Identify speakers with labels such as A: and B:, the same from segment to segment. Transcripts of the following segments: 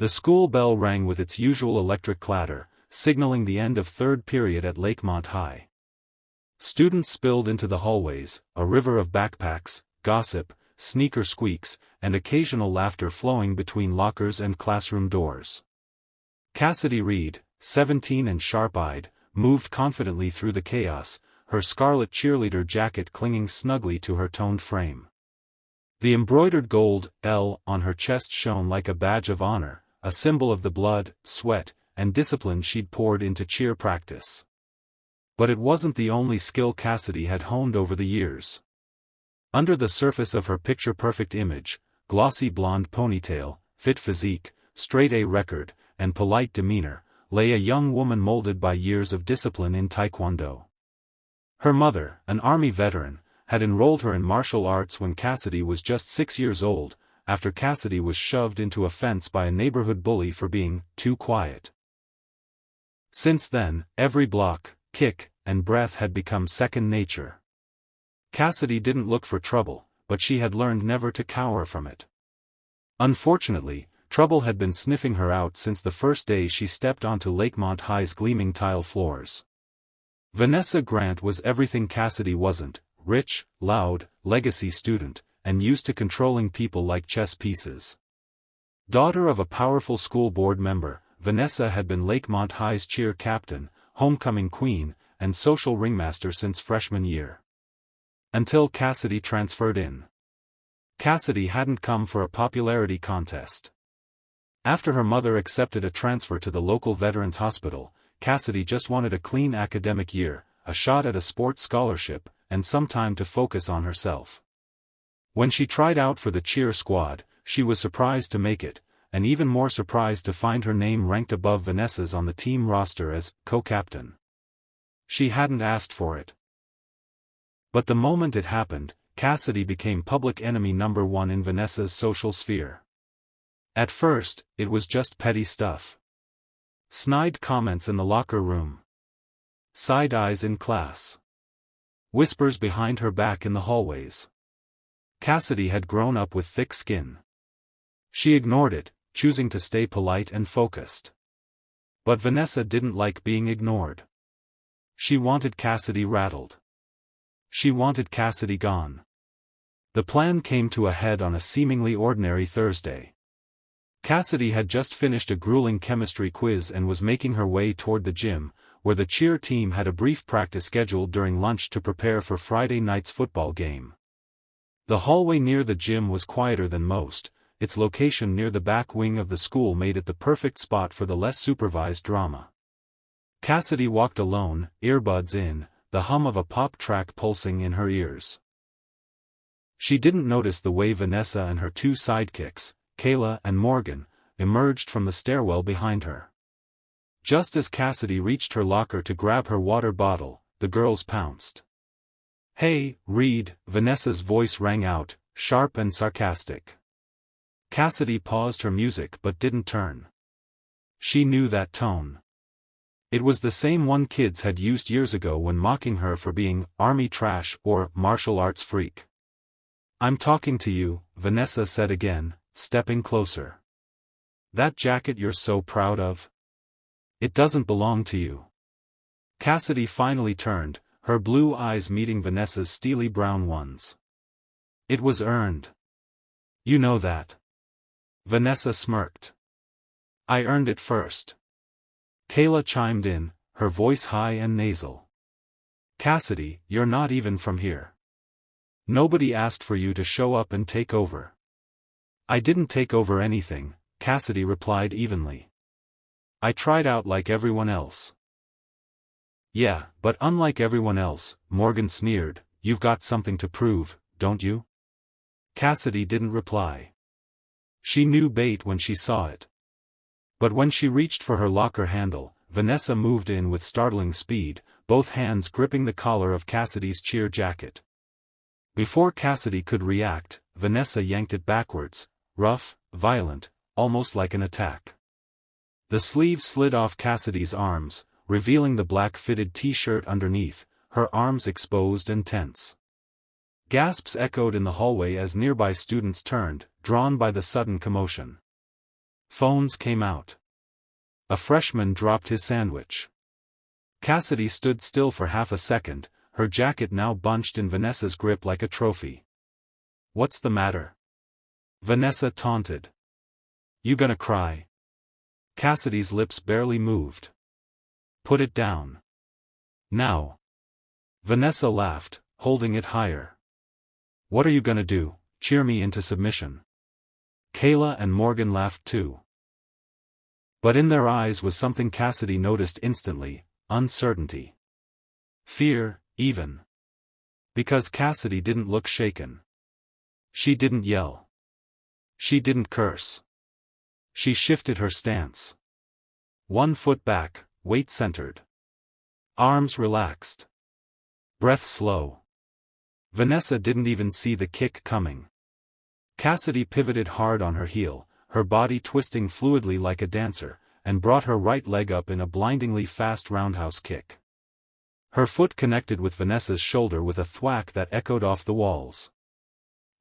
A: The school bell rang with its usual electric clatter, signaling the end of third period at Lakemont High. Students spilled into the hallways, a river of backpacks, gossip, sneaker squeaks, and occasional laughter flowing between lockers and classroom doors. Cassidy Reed, 17 and sharp-eyed, moved confidently through the chaos, her scarlet cheerleader jacket clinging snugly to her toned frame. The embroidered gold L on her chest shone like a badge of honor, a symbol of the blood, sweat, and discipline she'd poured into cheer practice. But it wasn't the only skill Cassidy had honed over the years. Under the surface of her picture-perfect image, glossy blonde ponytail, fit physique, straight-A record, and polite demeanor, lay a young woman molded by years of discipline in Taekwondo. Her mother, an Army veteran, had enrolled her in martial arts when Cassidy was just 6 years old, after Cassidy was shoved into a fence by a neighborhood bully for being too quiet. Since then, every block, kick, and breath had become second nature. Cassidy didn't look for trouble, but she had learned never to cower from it. Unfortunately, trouble had been sniffing her out since the first day she stepped onto Lakemont High's gleaming tile floors. Vanessa Grant was everything Cassidy wasn't: rich, loud, legacy student, and used to controlling people like chess pieces. Daughter of a powerful school board member, Vanessa had been Lakemont High's cheer captain, homecoming queen, and social ringmaster since freshman year. Until Cassidy transferred in. Cassidy hadn't come for a popularity contest. After her mother accepted a transfer to the local veterans hospital, Cassidy just wanted a clean academic year, a shot at a sports scholarship, and some time to focus on herself. When she tried out for the cheer squad, she was surprised to make it, and even more surprised to find her name ranked above Vanessa's on the team roster as co-captain. She hadn't asked for it. But the moment it happened, Cassidy became public enemy number one in Vanessa's social sphere. At first, it was just petty stuff. Snide comments in the locker room. Side eyes in class. Whispers behind her back in the hallways. Cassidy had grown up with thick skin. She ignored it, choosing to stay polite and focused. But Vanessa didn't like being ignored. She wanted Cassidy rattled. She wanted Cassidy gone. The plan came to a head on a seemingly ordinary Thursday. Cassidy had just finished a grueling chemistry quiz and was making her way toward the gym, where the cheer team had a brief practice scheduled during lunch to prepare for Friday night's football game. The hallway near the gym was quieter than most. Its location near the back wing of the school made it the perfect spot for the less supervised drama. Cassidy walked alone, earbuds in, the hum of a pop track pulsing in her ears. She didn't notice the way Vanessa and her two sidekicks, Kayla and Morgan, emerged from the stairwell behind her. Just as Cassidy reached her locker to grab her water bottle, the girls pounced. "Hey, Reed," Vanessa's voice rang out, sharp and sarcastic. Cassidy paused her music but didn't turn. She knew that tone. It was the same one kids had used years ago when mocking her for being army trash or martial arts freak. "I'm talking to you," Vanessa said again, stepping closer. "That jacket you're so proud of? It doesn't belong to you." Cassidy finally turned, her blue eyes meeting Vanessa's steely brown ones. "It was earned. You know that." Vanessa smirked. "I earned it first." Kayla chimed in, her voice high and nasal. "Cassidy, you're not even from here. Nobody asked for you to show up and take over." "I didn't take over anything," Cassidy replied evenly. "I tried out like everyone else." "Yeah, but unlike everyone else," Morgan sneered, "you've got something to prove, don't you?" Cassidy didn't reply. She knew bait when she saw it. But when she reached for her locker handle, Vanessa moved in with startling speed, both hands gripping the collar of Cassidy's cheer jacket. Before Cassidy could react, Vanessa yanked it backwards, rough, violent, almost like an attack. The sleeve slid off Cassidy's arms, revealing the black fitted t-shirt underneath, her arms exposed and tense. Gasps echoed in the hallway as nearby students turned, drawn by the sudden commotion. Phones came out. A freshman dropped his sandwich. Cassidy stood still for half a second, her jacket now bunched in Vanessa's grip like a trophy. "What's the matter?" Vanessa taunted. "You gonna cry?" Cassidy's lips barely moved. "Put it down. Now." Vanessa laughed, holding it higher. "What are you gonna do, cheer me into submission?" Kayla and Morgan laughed too. But in their eyes was something Cassidy noticed instantly: uncertainty. Fear, even. Because Cassidy didn't look shaken. She didn't yell. She didn't curse. She shifted her stance. 1 foot back, weight centered. Arms relaxed. Breath slow. Vanessa didn't even see the kick coming. Cassidy pivoted hard on her heel, her body twisting fluidly like a dancer, and brought her right leg up in a blindingly fast roundhouse kick. Her foot connected with Vanessa's shoulder with a thwack that echoed off the walls.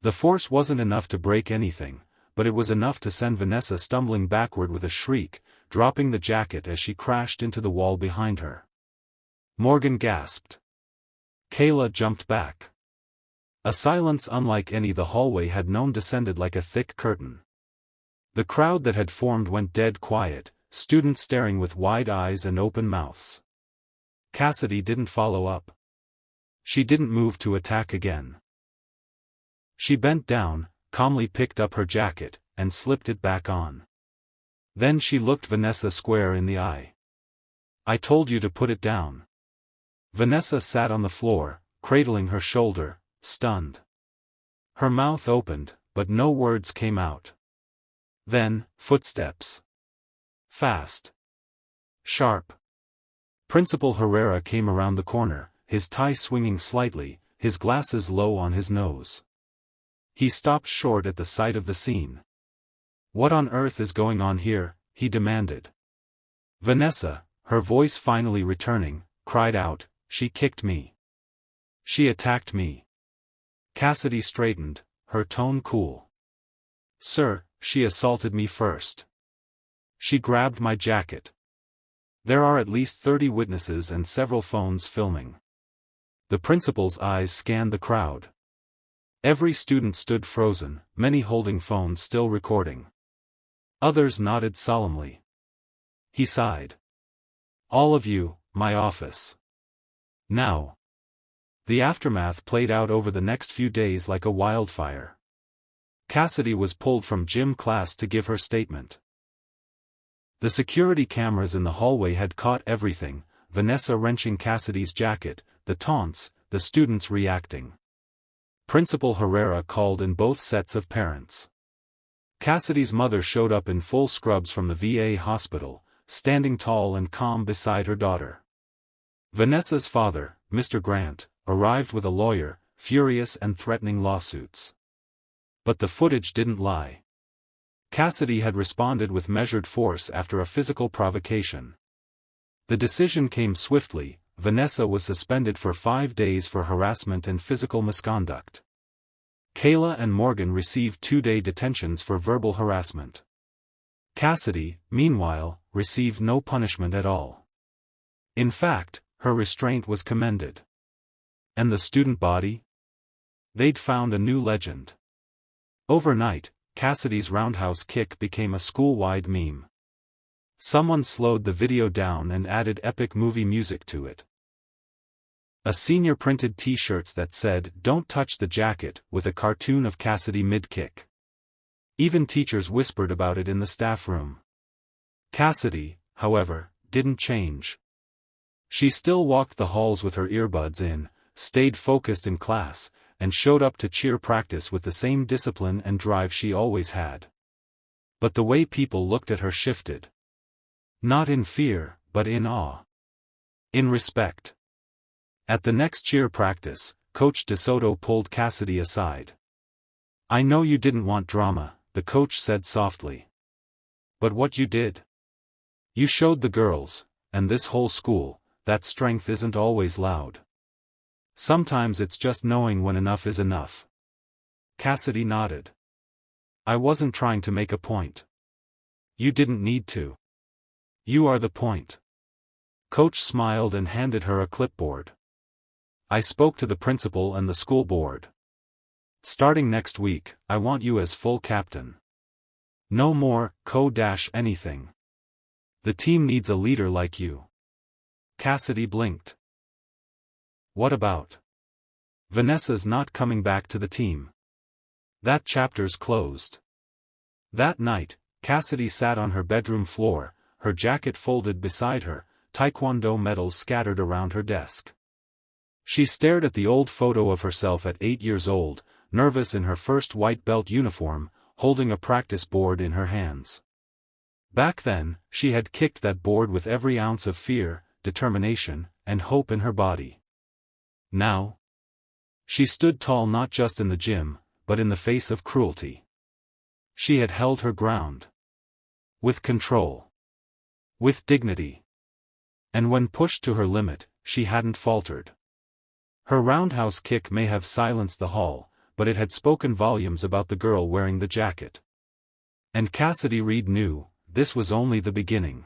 A: The force wasn't enough to break anything, but it was enough to send Vanessa stumbling backward with a shriek, dropping the jacket as she crashed into the wall behind her. Morgan gasped. Kayla jumped back. A silence unlike any the hallway had known descended like a thick curtain. The crowd that had formed went dead quiet, students staring with wide eyes and open mouths. Cassidy didn't follow up. She didn't move to attack again. She bent down, calmly picked up her jacket, and slipped it back on. Then she looked Vanessa square in the eye. "I told you to put it down." Vanessa sat on the floor, cradling her shoulder, stunned. Her mouth opened, but no words came out. Then, footsteps. Fast. Sharp. Principal Herrera came around the corner, his tie swinging slightly, his glasses low on his nose. He stopped short at the sight of the scene. "What on earth is going on here?" he demanded. Vanessa, her voice finally returning, cried out, "She kicked me. She attacked me." Cassidy straightened, her tone cool. "Sir, she assaulted me first. She grabbed my jacket. There are at least 30 witnesses and several phones filming." The principal's eyes scanned the crowd. Every student stood frozen, many holding phones still recording. Others nodded solemnly. He sighed. "All of you, my office. Now." The aftermath played out over the next few days like a wildfire. Cassidy was pulled from gym class to give her statement. The security cameras in the hallway had caught everything: Vanessa wrenching Cassidy's jacket, the taunts, the students reacting. Principal Herrera called in both sets of parents. Cassidy's mother showed up in full scrubs from the VA hospital, standing tall and calm beside her daughter. Vanessa's father, Mr. Grant, arrived with a lawyer, furious and threatening lawsuits. But the footage didn't lie. Cassidy had responded with measured force after a physical provocation. The decision came swiftly: Vanessa was suspended for 5 days for harassment and physical misconduct. Kayla and Morgan received 2-day detentions for verbal harassment. Cassidy, meanwhile, received no punishment at all. In fact, her restraint was commended. And the student body? They'd found a new legend. Overnight, Cassidy's roundhouse kick became a school-wide meme. Someone slowed the video down and added epic movie music to it. A senior printed t-shirts that said, "Don't touch the jacket," with a cartoon of Cassidy mid-kick. Even teachers whispered about it in the staff room. Cassidy, however, didn't change. She still walked the halls with her earbuds in, stayed focused in class, and showed up to cheer practice with the same discipline and drive she always had. But the way people looked at her shifted. Not in fear, but in awe. In respect. At the next cheer practice, Coach DeSoto pulled Cassidy aside. "I know you didn't want drama," the coach said softly. "But what you did? You showed the girls, and this whole school, that strength isn't always loud. Sometimes it's just knowing when enough is enough." Cassidy nodded. "I wasn't trying to make a point. You didn't need to. You are the point. Coach smiled and handed her a clipboard. I spoke to the principal and the school board. Starting next week, I want you as full captain. No more co-anything. The team needs a leader like you. Cassidy blinked. What about? Vanessa's not coming back to the team. That chapter's closed. That night, Cassidy sat on her bedroom floor, her jacket folded beside her, taekwondo medals scattered around her desk. She stared at the old photo of herself at 8 years old, nervous in her first white belt uniform, holding a practice board in her hands. Back then, she had kicked that board with every ounce of fear, determination, and hope in her body. Now, she stood tall not just in the gym, but in the face of cruelty. She had held her ground. With control. With dignity. And when pushed to her limit, she hadn't faltered. Her roundhouse kick may have silenced the hall, but it had spoken volumes about the girl wearing the jacket. And Cassidy Reed knew, this was only the beginning.